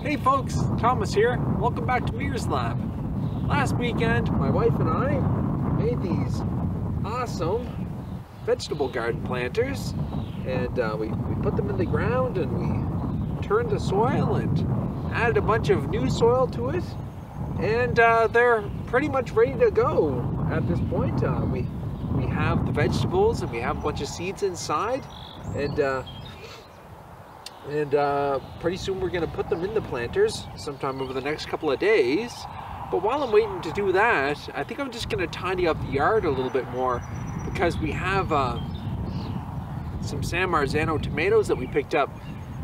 Hey folks, Thomas here. Welcome back to Mears Lab. Last weekend, my wife and I made these awesome vegetable garden planters, and we put them in the ground and we turned the soil and added a bunch of new soil to it, and they're pretty much ready to go at this point. We have the vegetables and we have a bunch of seeds inside, and pretty soon we're going to put them in the planters sometime over the next couple of days. But while I'm waiting to do that, I think I'm just going to tidy up the yard a little bit more, because we have some San Marzano tomatoes that we picked up,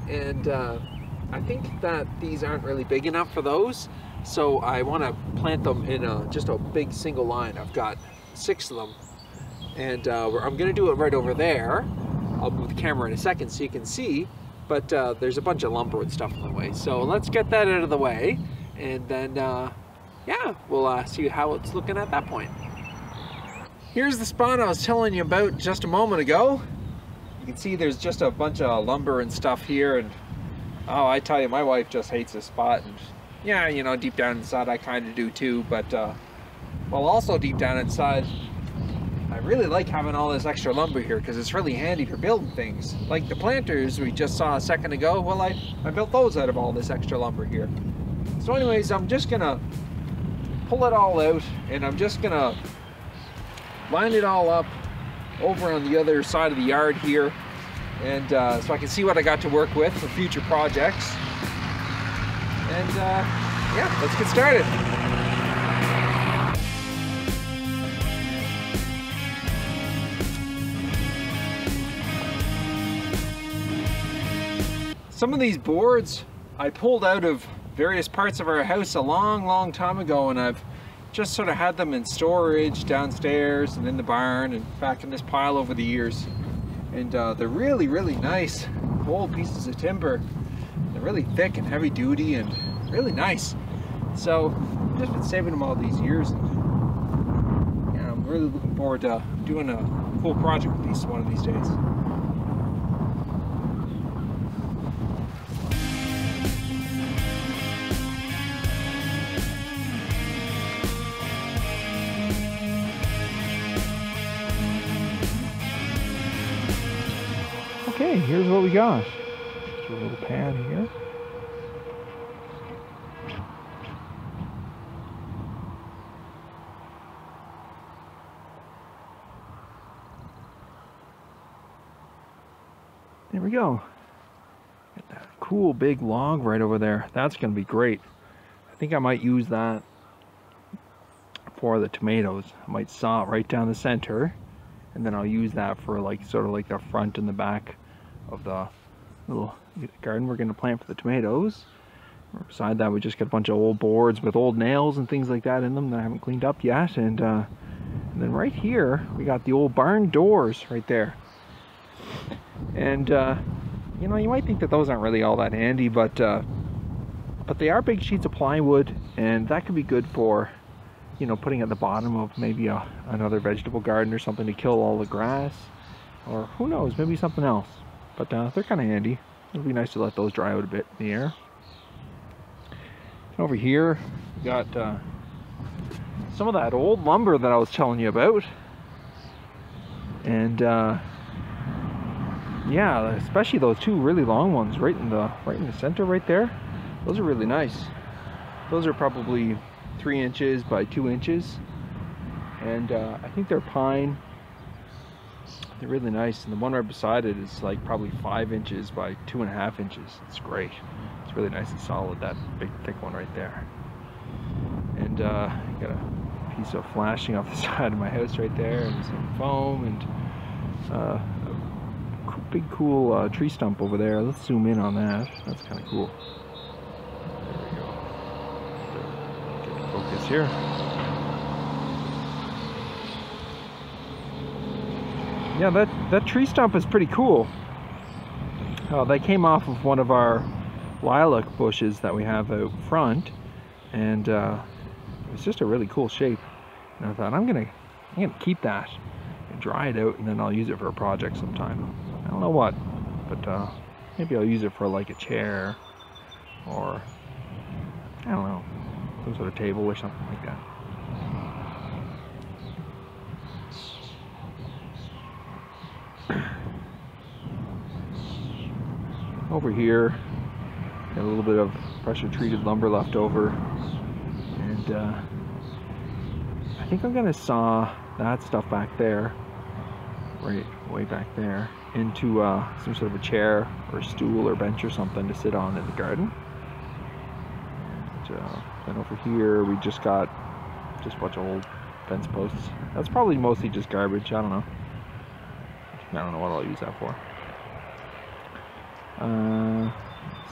and I think that these aren't really big enough for those, so I want to plant them in just a big single line. I've got 6 of them, and I'm going to do it right over there. I'll move the camera in a second so you can see. But there's a bunch of lumber and stuff in the way. So let's get that out of the way, and then yeah, we'll see how it's looking at that point. Here's the spot I was telling you about just a moment ago. You can see there's just a bunch of lumber and stuff here, and oh, I tell you, my wife just hates this spot. And yeah, you know, deep down inside I kind of do too, but well, also deep down inside I really like having all this extra lumber here, because it's really handy for building things. Like the planters we just saw a second ago, well, I built those out of all this extra lumber here. So anyways, I'm just gonna pull it all out, and I'm just gonna line it all up over on the other side of the yard here, and so I can see what I got to work with for future projects. And yeah, let's get started. Some of these boards I pulled out of various parts of our house a long time ago, and I've just sort of had them in storage downstairs and in the barn and back in this pile over the years. And they're really nice old pieces of timber. They're really thick and heavy duty and really nice. So I've just been saving them all these years, and yeah, I'm really looking forward to doing a cool project with these one of these days. Okay, here's what we got. Just a little pan here. There we go. Get that cool big log right over there. That's going to be great. I think I might use that for the tomatoes. I might saw it right down the center, and then I'll use that for sort of like the front and the back of the little garden we're going to plant for the tomatoes. Beside that, we just got a bunch of old boards with old nails and things like that in them that I haven't cleaned up yet. And then right here we got the old barn doors right there. And you know, you might think that those aren't really all that handy, but they are big sheets of plywood, and that could be good for, you know, putting at the bottom of maybe another vegetable garden or something to kill all the grass, or who knows, maybe something else. But they're kind of handy. It'll be nice to let those dry out a bit in the air. And over here we got some of that old lumber that I was telling you about, and yeah, especially those 2 really long ones right in the center right there. Those are really nice. Those are probably 3 inches by 2 inches, and I think they're pine. They're really nice, and the one right beside it is like probably 5 inches by 2.5 inches. It's great. It's really nice and solid, that big thick one right there. And got a piece of flashing off the side of my house right there, and some foam, and a big cool tree stump over there. Let's zoom in on that. That's kind of cool. There we go. Get the focus here. Yeah, that tree stump is pretty cool. They came off of one of our lilac bushes that we have out front, and it was just a really cool shape. And I thought, I'm gonna keep that and dry it out, and then I'll use it for a project sometime. I don't know what, but maybe I'll use it for like a chair, or I don't know, some sort of table or something like that. Over here, got a little bit of pressure treated lumber left over, and I think I'm gonna saw that stuff back there, right way back there, into some sort of a chair or a stool or bench or something to sit on in the garden. And then over here we just got a bunch of old fence posts. That's probably mostly just garbage. I don't know what I'll use that for.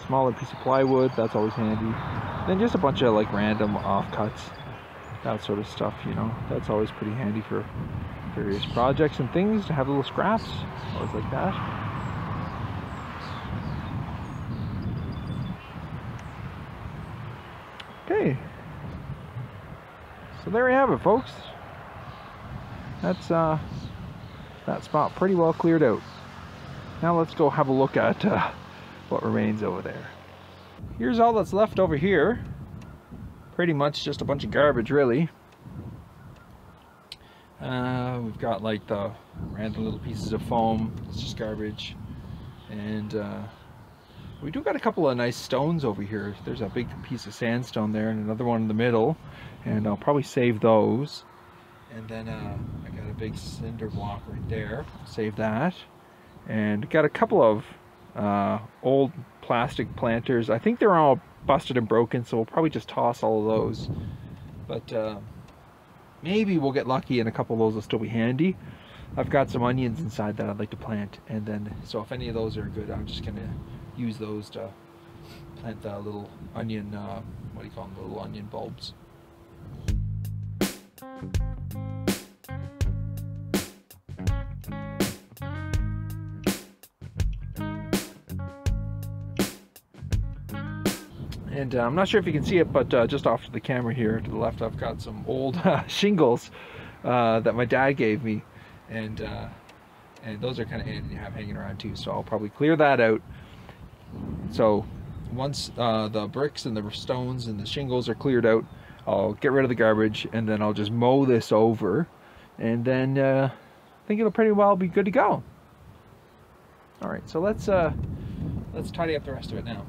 Smaller piece of plywood, that's always handy. Then just a bunch of like random offcuts, that sort of stuff, you know, that's always pretty handy for various projects and things, to have little scraps, always like that. Okay, so there we have it, folks. That's that spot pretty well cleared out. Now let's go have a look at what remains over there. Here's all that's left over here. Pretty much just a bunch of garbage, really. We've got like the random little pieces of foam. It's just garbage. And we do got a couple of nice stones over here. There's a big piece of sandstone there and another one in the middle. And I'll probably save those. And then I got a big cinder block right there. Save that. And got a couple of old plastic planters. I think they're all busted and broken, so we'll probably just toss all of those. But maybe we'll get lucky and a couple of those will still be handy. I've got some onions inside that I'd like to plant, and then so if any of those are good, I'm just gonna use those to plant the little onion, what do you call them, the little onion bulbs. And I'm not sure if you can see it, but just off to the camera here to the left, I've got some old shingles that my dad gave me, and those are kind of handy to have hanging around too. So I'll probably clear that out. So once the bricks and the stones and the shingles are cleared out, I'll get rid of the garbage, and then I'll just mow this over, and then I think it'll pretty well be good to go. All right, so let's tidy up the rest of it now.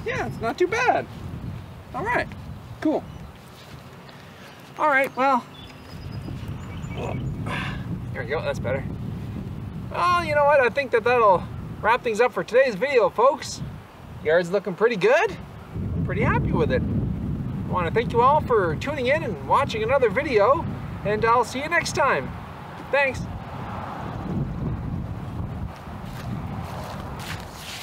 Yeah, it's not too bad. All right, cool. All right, well, there we go, that's better. Well, you know what, I think that'll wrap things up for today's video, folks. Yard's looking pretty good. Pretty happy with it. I want to thank you all for tuning in and watching another video, and I'll see you next time. Thanks.